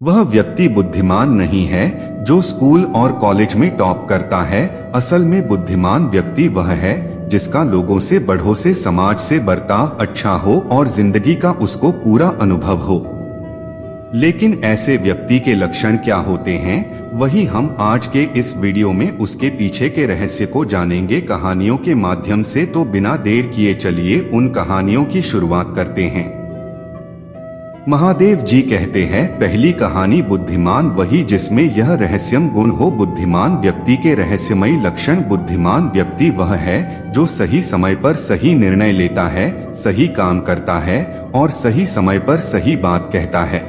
वह व्यक्ति बुद्धिमान नहीं है जो स्कूल और कॉलेज में टॉप करता है। असल में बुद्धिमान व्यक्ति वह है जिसका लोगों से, बड़ों से, समाज से बर्ताव अच्छा हो और जिंदगी का उसको पूरा अनुभव हो। लेकिन ऐसे व्यक्ति के लक्षण क्या होते हैं, वही हम आज के इस वीडियो में उसके पीछे के रहस्य को जानेंगे कहानियों के माध्यम से। तो बिना देर किए चलिए उन कहानियों की शुरुआत करते हैं। महादेव जी कहते हैं, पहली कहानी, बुद्धिमान वही जिसमें यह रहस्यम गुण हो। बुद्धिमान व्यक्ति के रहस्यमयी लक्षण। बुद्धिमान व्यक्ति वह है जो सही समय पर सही निर्णय लेता है, सही काम करता है और सही समय पर सही बात कहता है।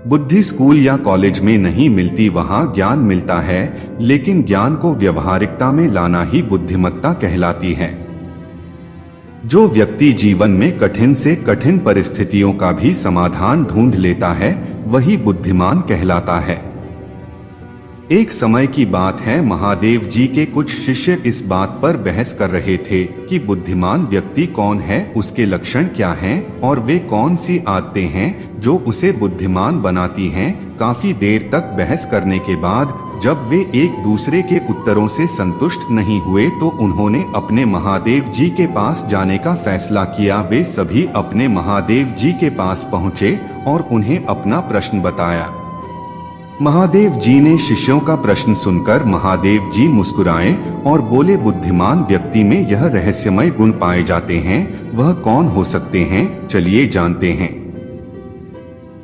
बुद्धि स्कूल या कॉलेज में नहीं मिलती, वहाँ ज्ञान मिलता है, लेकिन ज्ञान को व्यवहारिकता में लाना ही बुद्धिमत्ता कहलाती है। जो व्यक्ति जीवन में कठिन से कठिन परिस्थितियों का भी समाधान ढूंढ लेता है, वही बुद्धिमान कहलाता है। एक समय की बात है, महादेव जी के कुछ शिष्य इस बात पर बहस कर रहे थे कि बुद्धिमान व्यक्ति कौन है, उसके लक्षण क्या हैं और वे कौन सी आदतें हैं जो उसे बुद्धिमान बनाती हैं। काफी देर तक बहस करने के बाद जब वे एक दूसरे के उत्तरों से संतुष्ट नहीं हुए तो उन्होंने अपने महादेव जी के पास जाने का फैसला किया। वे सभी अपने महादेव जी के पास पहुँचे और उन्हें अपना प्रश्न बताया। महादेव जी ने शिष्यों का प्रश्न सुनकर महादेव जी मुस्कुराए और बोले, बुद्धिमान व्यक्ति में यह रहस्यमय गुण पाए जाते हैं, वह कौन हो सकते हैं, चलिए जानते हैं।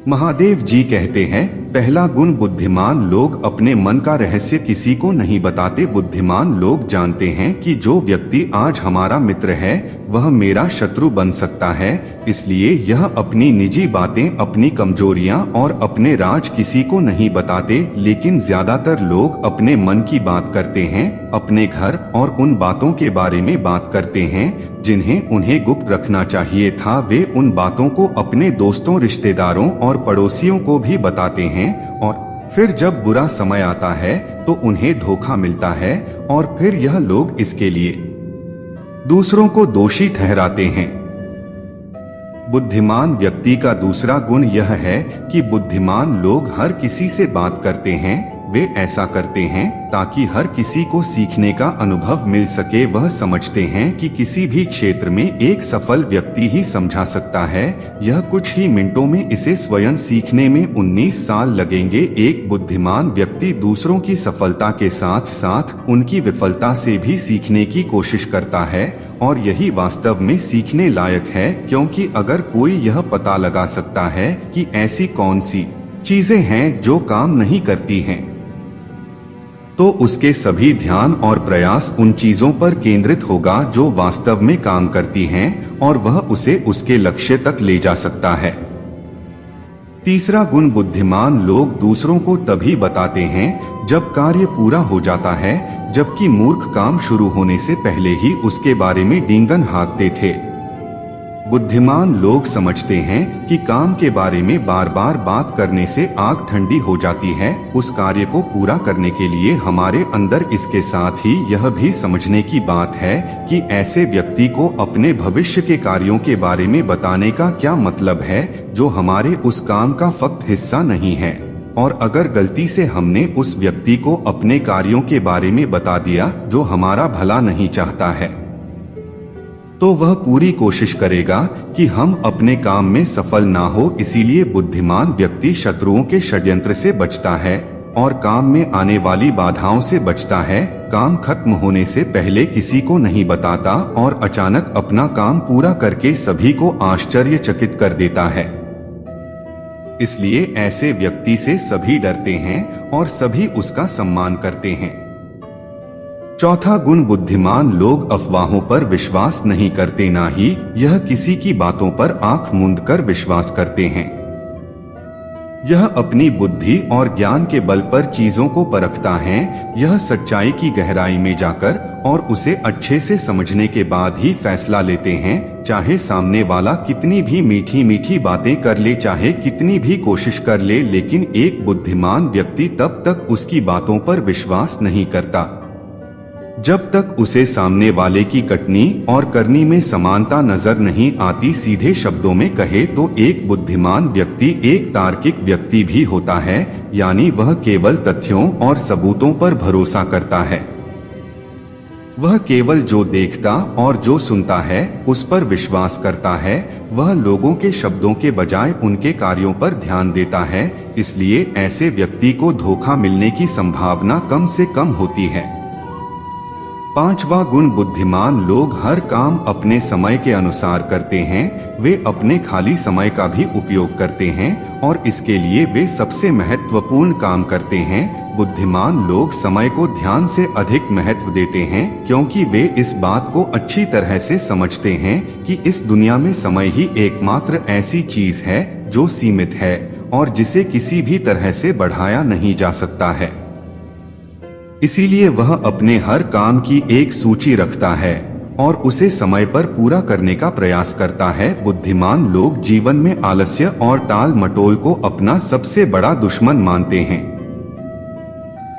महादेव जी कहते हैं, पहला गुण, बुद्धिमान लोग अपने मन का रहस्य किसी को नहीं बताते। बुद्धिमान लोग जानते हैं कि जो व्यक्ति आज हमारा मित्र है वह मेरा शत्रु बन सकता है, इसलिए यह अपनी निजी बातें, अपनी कमजोरियां और अपने राज किसी को नहीं बताते। लेकिन ज्यादातर लोग अपने मन की बात करते हैं, अपने घर और उन बातों के बारे में बात करते हैं जिन्हें उन्हें गुप्त रखना चाहिए था। वे उन बातों को अपने दोस्तों, रिश्तेदारों और पड़ोसियों को भी बताते हैं और फिर जब बुरा समय आता है तो उन्हें धोखा मिलता है और फिर यह लोग इसके लिए दूसरों को दोषी ठहराते हैं। बुद्धिमान व्यक्ति का दूसरा गुण यह है कि बुद्धिमान लोग हर किसी से बात करते हैं। वे ऐसा करते हैं ताकि हर किसी को सीखने का अनुभव मिल सके। वह समझते हैं कि किसी भी क्षेत्र में एक सफल व्यक्ति ही समझा सकता है, यह कुछ ही मिनटों में इसे स्वयं सीखने में 19 साल लगेंगे। एक बुद्धिमान व्यक्ति दूसरों की सफलता के साथ साथ उनकी विफलता से भी सीखने की कोशिश करता है और यही वास्तव में सीखने लायक है, क्योंकि अगर कोई यह पता लगा सकता है कि ऐसी कौन सी चीजें हैं जो काम नहीं करती हैं, तो उसके सभी ध्यान और प्रयास उन चीजों पर केंद्रित होगा जो वास्तव में काम करती हैं और वह उसे उसके लक्ष्य तक ले जा सकता है। तीसरा गुण, बुद्धिमान लोग दूसरों को तभी बताते हैं जब कार्य पूरा हो जाता है, जबकि मूर्ख काम शुरू होने से पहले ही उसके बारे में डींगन हाँकते थे। बुद्धिमान लोग समझते हैं कि काम के बारे में बार बार बात करने से आग ठंडी हो जाती है। उस कार्य को पूरा करने के लिए हमारे अंदर इसके साथ ही यह भी समझने की बात है कि ऐसे व्यक्ति को अपने भविष्य के कार्यों के बारे में बताने का क्या मतलब है जो हमारे उस काम का फक्त हिस्सा नहीं है। और अगर गलती से हमने उस व्यक्ति को अपने कार्यों के बारे में बता दिया जो हमारा भला नहीं चाहता है, तो वह पूरी कोशिश करेगा कि हम अपने काम में सफल ना हो। इसीलिए बुद्धिमान व्यक्ति शत्रुओं के षड्यंत्र से बचता है और काम में आने वाली बाधाओं से बचता है। काम खत्म होने से पहले किसी को नहीं बताता और अचानक अपना काम पूरा करके सभी को आश्चर्यचकित कर देता है। इसलिए ऐसे व्यक्ति से सभी डरते हैं और सभी उसका सम्मान करते हैं। चौथा गुण, बुद्धिमान लोग अफवाहों पर विश्वास नहीं करते, ना ही यह किसी की बातों पर आंख मूंद कर विश्वास करते हैं। यह अपनी बुद्धि और ज्ञान के बल पर चीजों को परखता है। यह सच्चाई की गहराई में जाकर और उसे अच्छे से समझने के बाद ही फैसला लेते हैं, चाहे सामने वाला कितनी भी मीठी मीठी बातें कर ले, चाहे कितनी भी कोशिश कर ले। लेकिन एक बुद्धिमान व्यक्ति तब तक उसकी बातों पर विश्वास नहीं करता जब तक उसे सामने वाले की कटनी और करनी में समानता नजर नहीं आती, सीधे शब्दों में कहे तो एक बुद्धिमान व्यक्ति एक तार्किक व्यक्ति भी होता है, यानी वह केवल तथ्यों और सबूतों पर भरोसा करता है। वह केवल जो देखता और जो सुनता है उस पर विश्वास करता है। वह लोगों के शब्दों के बजाय उनके कार्यों पर ध्यान देता है, इसलिए ऐसे व्यक्ति को धोखा मिलने की संभावना कम से कम होती है। पांचवा गुण, बुद्धिमान लोग हर काम अपने समय के अनुसार करते हैं। वे अपने खाली समय का भी उपयोग करते हैं और इसके लिए वे सबसे महत्वपूर्ण काम करते हैं। बुद्धिमान लोग समय को ध्यान से अधिक महत्व देते हैं, क्योंकि वे इस बात को अच्छी तरह से समझते हैं कि इस दुनिया में समय ही एकमात्र ऐसी चीज है जो सीमित है और जिसे किसी भी तरह से बढ़ाया नहीं जा सकता है। इसीलिए वह अपने हर काम की एक सूची रखता है और उसे समय पर पूरा करने का प्रयास करता है। बुद्धिमान लोग जीवन में आलस्य और टाल मटोल को अपना सबसे बड़ा दुश्मन मानते हैं।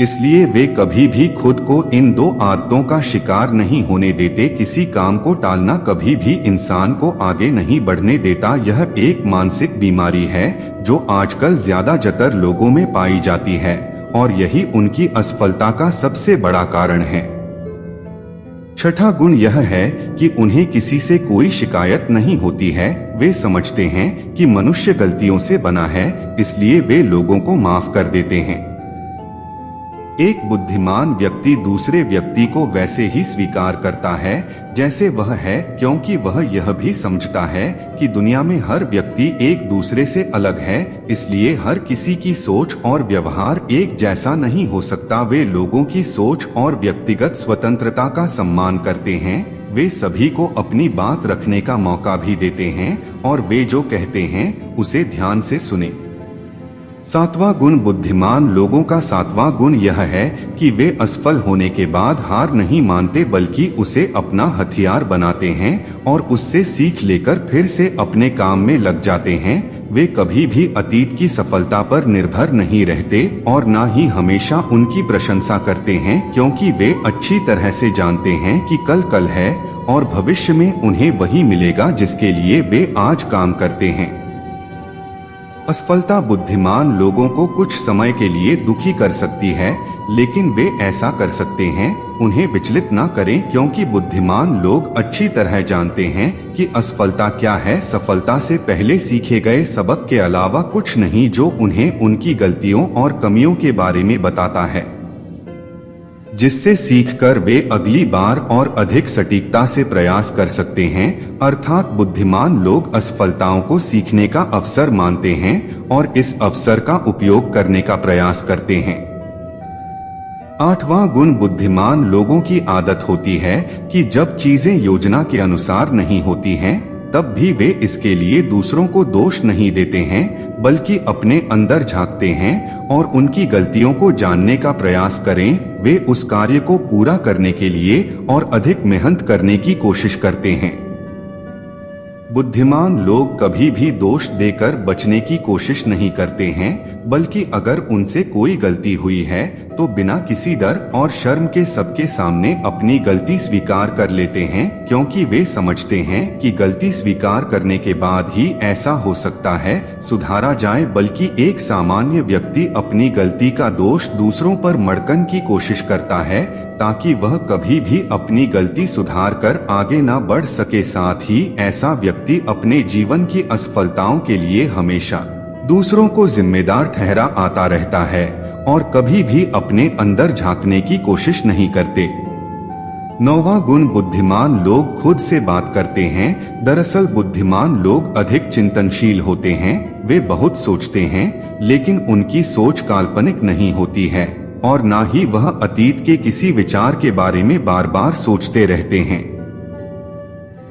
इसलिए वे कभी भी खुद को इन दो आदतों का शिकार नहीं होने देते। किसी काम को टालना कभी भी इंसान को आगे नहीं बढ़ने देता। यह एक मानसिक बीमारी है जो आजकल ज्यादातर लोगों में पाई जाती है और यही उनकी असफलता का सबसे बड़ा कारण है। छठा गुण यह है कि उन्हें किसी से कोई शिकायत नहीं होती है। वे समझते हैं कि मनुष्य गलतियों से बना है, इसलिए वे लोगों को माफ कर देते हैं। एक बुद्धिमान व्यक्ति दूसरे व्यक्ति को वैसे ही स्वीकार करता है जैसे वह है, क्योंकि वह यह भी समझता है कि दुनिया में हर व्यक्ति एक दूसरे से अलग है, इसलिए हर किसी की सोच और व्यवहार एक जैसा नहीं हो सकता। वे लोगों की सोच और व्यक्तिगत स्वतंत्रता का सम्मान करते हैं। वे सभी को अपनी बात रखने का मौका भी देते हैं और वे जो कहते हैं उसे ध्यान से सुने। सातवां गुण, बुद्धिमान लोगों का सातवां गुण यह है कि वे असफल होने के बाद हार नहीं मानते, बल्कि उसे अपना हथियार बनाते हैं और उससे सीख लेकर फिर से अपने काम में लग जाते हैं। वे कभी भी अतीत की सफलता पर निर्भर नहीं रहते और न ही हमेशा उनकी प्रशंसा करते हैं, क्योंकि वे अच्छी तरह से जानते हैं कि कल है और भविष्य में उन्हें वही मिलेगा जिसके लिए वे आज काम करते हैं। असफलता बुद्धिमान लोगों को कुछ समय के लिए दुखी कर सकती है, लेकिन वे ऐसा कर सकते हैं। उन्हें विचलित ना करें, क्योंकि बुद्धिमान लोग अच्छी तरह जानते हैं कि असफलता क्या है। सफलता से पहले सीखे गए सबक के अलावा कुछ नहीं जो उन्हें उनकी गलतियों और कमियों के बारे में बताता है, जिससे सीखकर वे अगली बार और अधिक सटीकता से प्रयास कर सकते हैं। अर्थात बुद्धिमान लोग असफलताओं को सीखने का अवसर मानते हैं और इस अवसर का उपयोग करने का प्रयास करते हैं। आठवां गुण, बुद्धिमान लोगों की आदत होती है कि जब चीजें योजना के अनुसार नहीं होती हैं, तब भी वे इसके लिए दूसरों को दोष नहीं देते हैं, बल्कि अपने अंदर झांकते हैं और उनकी गलतियों को जानने का प्रयास करें। वे उस कार्य को पूरा करने के लिए और अधिक मेहनत करने की कोशिश करते हैं। बुद्धिमान लोग कभी भी दोष देकर बचने की कोशिश नहीं करते हैं, बल्कि अगर उनसे कोई गलती हुई है तो बिना किसी डर और शर्म के सबके सामने अपनी गलती स्वीकार कर लेते हैं, क्योंकि वे समझते हैं कि गलती स्वीकार करने के बाद ही ऐसा हो सकता है सुधारा जाए। बल्कि एक सामान्य व्यक्ति अपनी गलती का दोष दूसरों पर मढ़कन की कोशिश करता है, ताकि वह कभी भी अपनी गलती सुधार कर आगे न बढ़ सके। साथ ही ऐसा व्यक्ति अपने जीवन की असफलताओं के लिए हमेशा दूसरों को जिम्मेदार ठहरा आता रहता है और कभी भी अपने अंदर झांकने की कोशिश नहीं करते। नौवां गुण, बुद्धिमान लोग खुद से बात करते हैं। दरअसल बुद्धिमान लोग अधिक चिंतनशील होते हैं। वे बहुत सोचते हैं, लेकिन उनकी सोच काल्पनिक नहीं होती है और ना ही वह अतीत के किसी विचार के बारे में बार बार सोचते रहते हैं।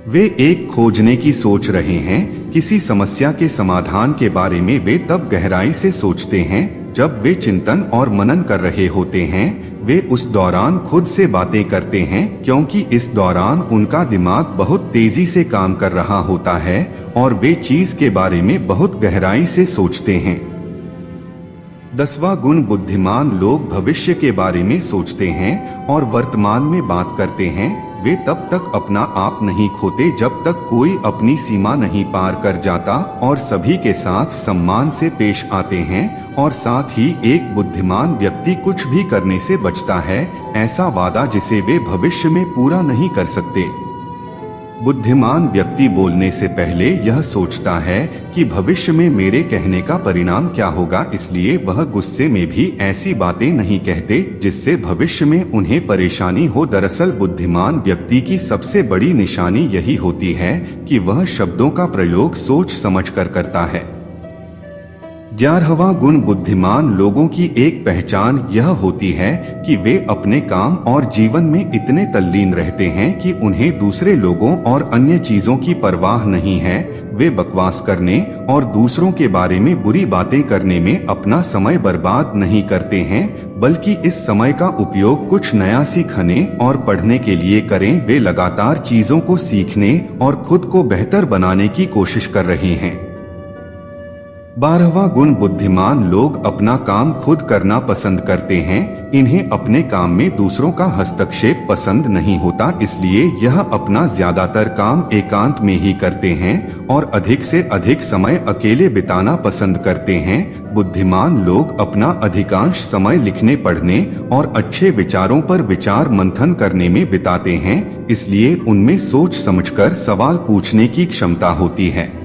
वे एक खोजने की सोच रहे हैं, किसी समस्या के समाधान के बारे में वे तब गहराई से सोचते हैं जब वे चिंतन और मनन कर रहे होते हैं। वे उस दौरान खुद से बातें करते हैं, क्योंकि इस दौरान उनका दिमाग बहुत तेजी से काम कर रहा होता है और वे चीज के बारे में बहुत गहराई से सोचते हैं। 10वां गुण बुद्धिमान लोग भविष्य के बारे में सोचते हैं और वर्तमान में बात करते हैं। वे तब तक अपना आप नहीं खोते जब तक कोई अपनी सीमा नहीं पार कर जाता और सभी के साथ सम्मान से पेश आते हैं। और साथ ही एक बुद्धिमान व्यक्ति कुछ भी करने से बचता है, ऐसा वादा जिसे वे भविष्य में पूरा नहीं कर सकते। बुद्धिमान व्यक्ति बोलने से पहले यह सोचता है कि भविष्य में मेरे कहने का परिणाम क्या होगा, इसलिए वह गुस्से में भी ऐसी बातें नहीं कहते जिससे भविष्य में उन्हें परेशानी हो। दरअसल बुद्धिमान व्यक्ति की सबसे बड़ी निशानी यही होती है कि वह शब्दों का प्रयोग सोच समझकर करता है। 11वां गुण बुद्धिमान लोगों की एक पहचान यह होती है कि वे अपने काम और जीवन में इतने तल्लीन रहते हैं कि उन्हें दूसरे लोगों और अन्य चीजों की परवाह नहीं है। वे बकवास करने और दूसरों के बारे में बुरी बातें करने में अपना समय बर्बाद नहीं करते हैं, बल्कि इस समय का उपयोग कुछ नया सीखने और पढ़ने के लिए करें। वे लगातार चीजों को सीखने और खुद को बेहतर बनाने की कोशिश कर रहे हैं। 12वां गुण बुद्धिमान लोग अपना काम खुद करना पसंद करते हैं। इन्हें अपने काम में दूसरों का हस्तक्षेप पसंद नहीं होता, इसलिए यह अपना ज्यादातर काम एकांत में ही करते हैं और अधिक से अधिक समय अकेले बिताना पसंद करते हैं। बुद्धिमान लोग अपना अधिकांश समय लिखने, पढ़ने और अच्छे विचारों पर विचार मंथन करने में बिताते हैं, इसलिए उनमें सोच समझकर सवाल पूछने की क्षमता होती है।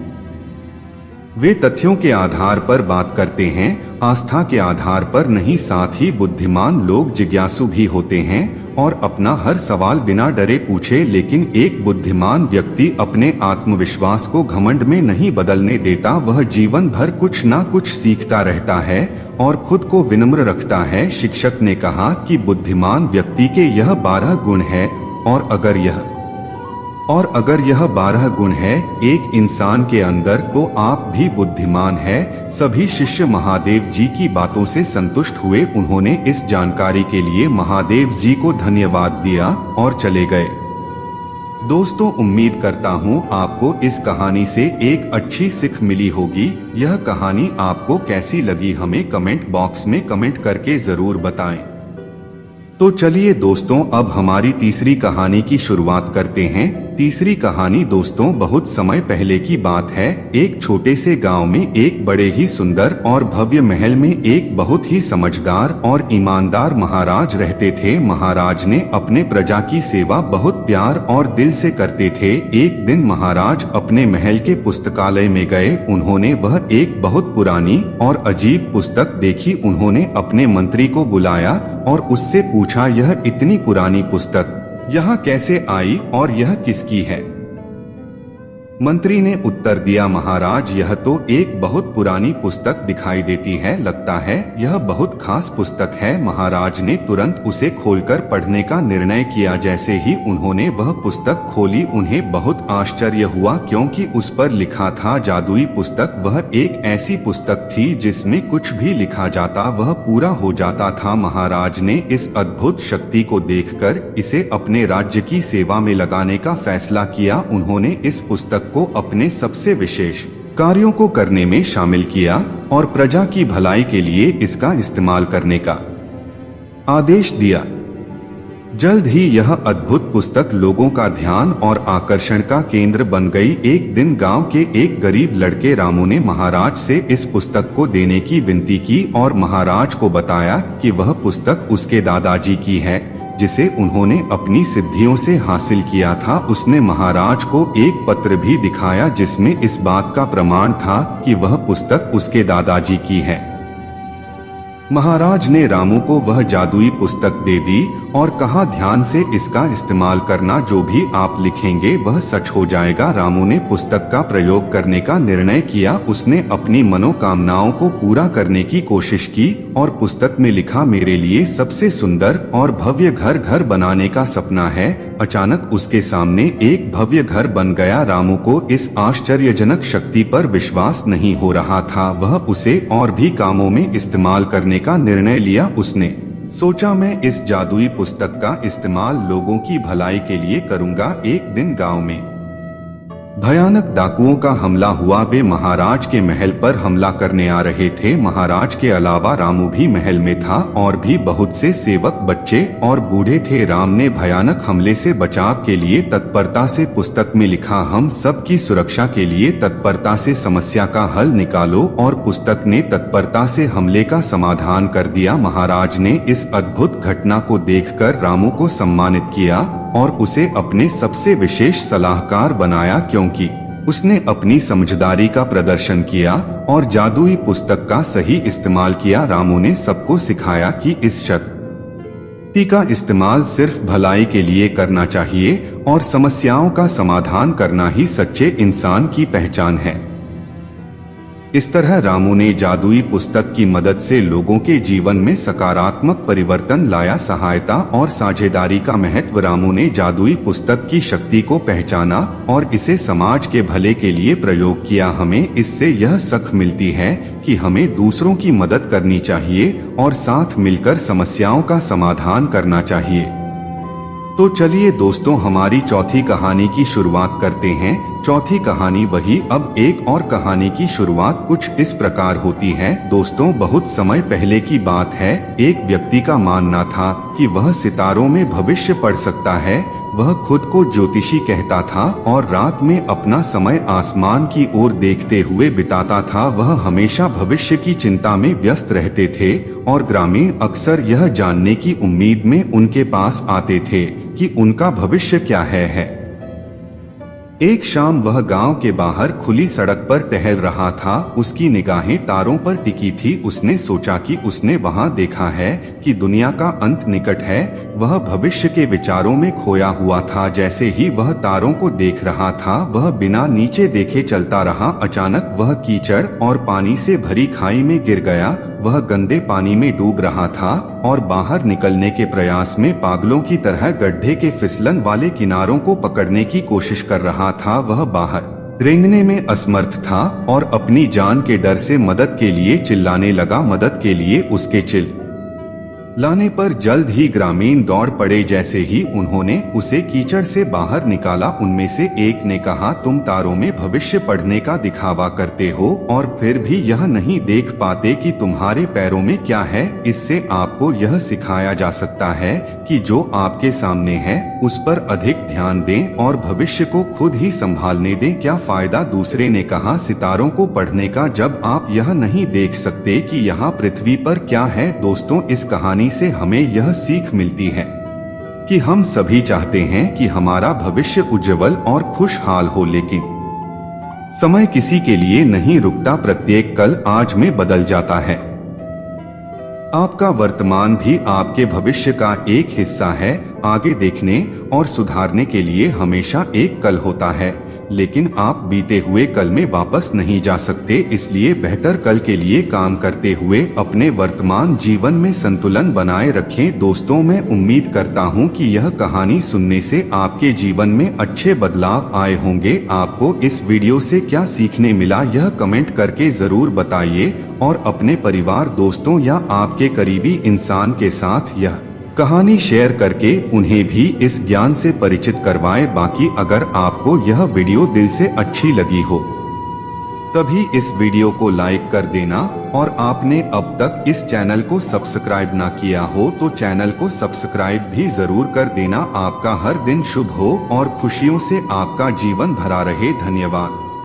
वे तथ्यों के आधार पर बात करते हैं, आस्था के आधार पर नहीं। साथ ही बुद्धिमान लोग जिज्ञासु भी होते हैं और अपना हर सवाल बिना डरे पूछे। लेकिन एक बुद्धिमान व्यक्ति अपने आत्मविश्वास को घमंड में नहीं बदलने देता। वह जीवन भर कुछ ना कुछ सीखता रहता है और खुद को विनम्र रखता है। शिक्षक ने कहा कि बुद्धिमान व्यक्ति के यह 12 गुण है और अगर यह 12 गुण है एक इंसान के अंदर, तो आप भी बुद्धिमान है। सभी शिष्य महादेव जी की बातों से संतुष्ट हुए। उन्होंने इस जानकारी के लिए महादेव जी को धन्यवाद दिया और चले गए। दोस्तों, उम्मीद करता हूँ आपको इस कहानी से एक अच्छी सीख मिली होगी। यह कहानी आपको कैसी लगी हमें कमेंट बॉक्स में कमेंट करके जरूर बताएं। तो चलिए दोस्तों, अब हमारी तीसरी कहानी की शुरुआत करते हैं। तीसरी कहानी दोस्तों बहुत समय पहले की बात है। एक छोटे से गांव में एक बड़े ही सुंदर और भव्य महल में एक बहुत ही समझदार और ईमानदार महाराज रहते थे। महाराज ने अपने प्रजा की सेवा बहुत प्यार और दिल से करते थे। एक दिन महाराज अपने महल के पुस्तकालय में गए। उन्होंने वह एक बहुत पुरानी और अजीब पुस्तक देखी। उन्होंने अपने मंत्री को बुलाया और उससे पूछा, यह इतनी पुरानी पुस्तक यहाँ कैसे आई और यह किसकी है? मंत्री ने उत्तर दिया, महाराज, यह तो एक बहुत पुरानी पुस्तक दिखाई देती है, लगता है यह बहुत खास पुस्तक है। महाराज ने तुरंत उसे खोलकर पढ़ने का निर्णय किया। जैसे ही उन्होंने वह पुस्तक खोली, उन्हें बहुत आश्चर्य हुआ, क्योंकि उस पर लिखा था जादुई पुस्तक। वह एक ऐसी पुस्तक थी जिसमें कुछ भी लिखा जाता वह पूरा हो जाता था। महाराज ने इस अद्भुत शक्ति को देखकर इसे अपने राज्य की सेवा में लगाने का फैसला किया। उन्होंने इस पुस्तक को अपने सबसे विशेष कार्यों को करने में शामिल किया और प्रजा की भलाई के लिए इसका इस्तेमाल करने का आदेश दिया। जल्द ही यह अद्भुत पुस्तक लोगों का ध्यान और आकर्षण का केंद्र बन गई। एक दिन गांव के एक गरीब लड़के रामू ने महाराज से इस पुस्तक को देने की विनती की और महाराज को बताया कि वह पुस्तक उसके दादाजी की है, जिसे उन्होंने अपनी सिद्धियों से हासिल किया था। उसने महाराज को एक पत्र भी दिखाया जिसमें इस बात का प्रमाण था कि वह पुस्तक उसके दादाजी की है। महाराज ने रामू को वह जादुई पुस्तक दे दी और कहा, ध्यान से इसका इस्तेमाल करना, जो भी आप लिखेंगे वह सच हो जाएगा। रामू ने पुस्तक का प्रयोग करने का निर्णय किया। उसने अपनी मनोकामनाओं को पूरा करने की कोशिश की और पुस्तक में लिखा, मेरे लिए सबसे सुंदर और भव्य घर बनाने का सपना है। अचानक उसके सामने एक भव्य घर बन गया। रामू को इस आश्चर्यजनक शक्ति पर विश्वास नहीं हो रहा था। वह उसे और भी कामों में इस्तेमाल करने का निर्णय लिया। उसने सोचा, मैं इस जादुई पुस्तक का इस्तेमाल लोगों की भलाई के लिए करूंगा। एक दिन भयानक डाकुओं का हमला हुआ। वे महाराज के महल पर हमला करने आ रहे थे। महाराज के अलावा रामू भी महल में था और भी बहुत से सेवक, बच्चे और बूढ़े थे। राम ने भयानक हमले से बचाव के लिए तत्परता से पुस्तक में लिखा, हम सब की सुरक्षा के लिए तत्परता से समस्या का हल निकालो, और पुस्तक ने तत्परता से हमले का समाधान कर दिया। महाराज ने इस अद्भुत घटना को देखकर रामू को सम्मानित किया और उसे अपने सबसे विशेष सलाहकार बनाया, क्योंकि उसने अपनी समझदारी का प्रदर्शन किया और जादुई पुस्तक का सही इस्तेमाल किया। रामू ने सबको सिखाया कि इस शक्ति का इस्तेमाल सिर्फ भलाई के लिए करना चाहिए और समस्याओं का समाधान करना ही सच्चे इंसान की पहचान है। इस तरह रामू ने जादुई पुस्तक की मदद से लोगों के जीवन में सकारात्मक परिवर्तन लाया। सहायता और साझेदारी का महत्व। रामू ने जादुई पुस्तक की शक्ति को पहचाना और इसे समाज के भले के लिए प्रयोग किया। हमें इससे यह सीख मिलती है कि हमें दूसरों की मदद करनी चाहिए और साथ मिलकर समस्याओं का समाधान करना चाहिए। तो चलिए दोस्तों, हमारी चौथी कहानी की शुरुआत करते हैं। चौथी कहानी वही। अब एक और कहानी की शुरुआत कुछ इस प्रकार होती है। दोस्तों, बहुत समय पहले की बात है। एक व्यक्ति का मानना था कि वह सितारों में भविष्य पढ़ सकता है। वह खुद को ज्योतिषी कहता था और रात में अपना समय आसमान की ओर देखते हुए बिताता था। वह हमेशा भविष्य की चिंता में व्यस्त रहते थे और ग्रामीण अक्सर यह जानने की उम्मीद में उनके पास आते थे कि उनका भविष्य क्या है। एक शाम वह गांव के बाहर खुली सड़क पर टहल रहा था। उसकी निगाहें तारों पर टिकी थी। उसने सोचा कि उसने वहां देखा है कि दुनिया का अंत निकट है। वह भविष्य के विचारों में खोया हुआ था। जैसे ही वह तारों को देख रहा था, वह बिना नीचे देखे चलता रहा। अचानक वह कीचड़ और पानी से भरी खाई में गिर गया। वह गंदे पानी में डूब रहा था और बाहर निकलने के प्रयास में पागलों की तरह गड्ढे के फिसलन वाले किनारों को पकड़ने की कोशिश कर रहा था। वह बाहर रेंगने में असमर्थ था और अपनी जान के डर से मदद के लिए चिल्लाने लगा। मदद के लिए उसके चिल्लाने पर जल्द ही ग्रामीण दौड़ पड़े। जैसे ही उन्होंने उसे कीचड़ से बाहर निकाला, उनमें से एक ने कहा, तुम तारों में भविष्य पढ़ने का दिखावा करते हो और फिर भी यह नहीं देख पाते कि तुम्हारे पैरों में क्या है। इससे आपको यह सिखाया जा सकता है कि जो आपके सामने है उस पर अधिक ध्यान दें और भविष्य को खुद ही संभालने दें। क्या फायदा? दूसरे ने कहा, सितारों को पढ़ने का जब आप यह नहीं देख सकते कि यहाँ पृथ्वी पर क्या है। दोस्तों, इस कहानी से हमें यह सीख मिलती है कि हम सभी चाहते हैं कि हमारा भविष्य उज्जवल और खुशहाल हो, लेकिन समय किसी के लिए नहीं रुकता। प्रत्येक कल आज में बदल जाता है। आपका वर्तमान भी आपके भविष्य का एक हिस्सा है। आगे देखने और सुधारने के लिए हमेशा एक कल होता है, लेकिन आप बीते हुए कल में वापस नहीं जा सकते। इसलिए बेहतर कल के लिए काम करते हुए अपने वर्तमान जीवन में संतुलन बनाए रखें। दोस्तों, मैं उम्मीद करता हूं कि यह कहानी सुनने से आपके जीवन में अच्छे बदलाव आए होंगे। आपको इस वीडियो से क्या सीखने मिला, यह कमेंट करके जरूर बताइए और अपने परिवार, दोस्तों या आपके करीबी इंसान के साथ यह कहानी शेयर करके उन्हें भी इस ज्ञान से परिचित करवाएं। बाकी अगर आपको यह वीडियो दिल से अच्छी लगी हो तभी इस वीडियो को लाइक कर देना, और आपने अब तक इस चैनल को सब्सक्राइब ना किया हो तो चैनल को सब्सक्राइब भी जरूर कर देना। आपका हर दिन शुभ हो और खुशियों से आपका जीवन भरा रहे। धन्यवाद।